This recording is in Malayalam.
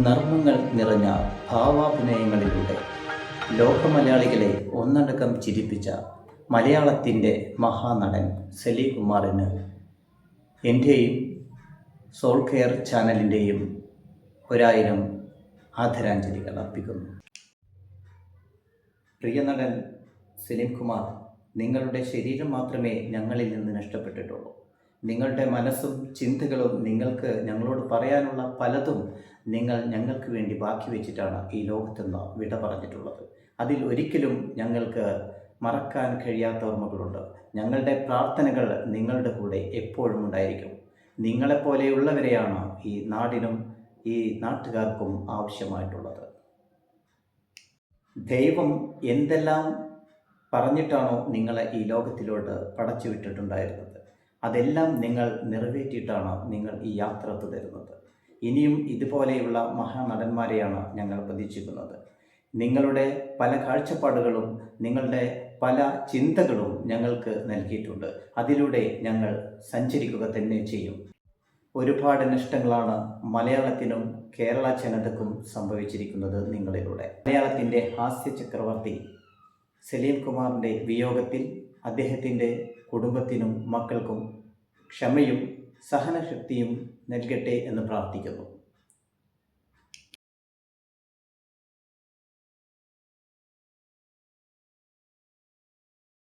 നർമ്മങ്ങൾ നിറഞ്ഞ ഭാവാഭിനയങ്ങളിലൂടെ ലോകമലയാളികളെ ഒന്നടക്കം ചിരിപ്പിച്ച മലയാളത്തിൻ്റെ മഹാനടൻ സലീം കുമാറിന് എൻ്റെയും സോൾ കെയർ ചാനലിൻ്റെയും 1000 ആദരാഞ്ജലികൾ അർപ്പിക്കുന്നു. പ്രിയ നടൻ സലീം കുമാർ, നിങ്ങളുടെ ശരീരം മാത്രമേ ഞങ്ങളിൽ നിന്ന് നഷ്ടപ്പെട്ടിട്ടുള്ളൂ. നിങ്ങളുടെ മനസ്സും ചിന്തകളും, നിങ്ങൾക്ക് ഞങ്ങളോട് പറയാനുള്ള പലതും നിങ്ങൾ ഞങ്ങൾക്ക് വേണ്ടി ബാക്കി വെച്ചിട്ടാണ് ഈ ലോകത്തുനിന്ന് വിട പറഞ്ഞിട്ടുള്ളത്. അതിൽ ഒരിക്കലും ഞങ്ങൾക്ക് മറക്കാൻ കഴിയാത്ത ഓർമ്മകളുണ്ട്. ഞങ്ങളുടെ പ്രാർത്ഥനകൾ നിങ്ങളുടെ കൂടെ എപ്പോഴും ഉണ്ടായിരിക്കും. നിങ്ങളെപ്പോലെയുള്ളവരെയാണ് ഈ നാടിനും ഈ നാട്ടുകാർക്കും ആവശ്യമായിട്ടുള്ളത്. ദൈവം എന്തെല്ലാം പറഞ്ഞിട്ടാണോ നിങ്ങളെ ഈ ലോകത്തിലോട്ട് പടച്ചു വിട്ടിട്ടുണ്ടായിരുന്നത്, അതെല്ലാം നിങ്ങൾ നിറവേറ്റിയിട്ടാണ് നിങ്ങൾ ഈ യാത്ര തുടരുന്നത്. ഇനിയും ഇതുപോലെയുള്ള മഹാനടന്മാരെയാണ് ഞങ്ങൾ പ്രതീക്ഷിക്കുന്നത്. നിങ്ങളുടെ പല കാഴ്ചപ്പാടുകളും നിങ്ങളുടെ പല ചിന്തകളും ഞങ്ങൾക്ക് നൽകിയിട്ടുണ്ട്. അതിലൂടെ ഞങ്ങൾ സഞ്ചരിക്കുക തന്നെ ചെയ്യും. ഒരുപാട് നഷ്ടങ്ങളാണ് മലയാളത്തിനും കേരള ജനതയ്ക്കും സംഭവിച്ചിരിക്കുന്നത് നിങ്ങളിലൂടെ. മലയാളത്തിൻ്റെ ഹാസ്യ ചക്രവർത്തി സലീം കുമാറിൻ്റെ വിയോഗത്തിൽ അദ്ദേഹത്തിൻ്റെ കുടുംബത്തിനും മക്കൾക്കും ക്ഷമയും സഹനശക്തിയും നൽകട്ടെ എന്ന് പ്രാർത്ഥിക്കുന്നു.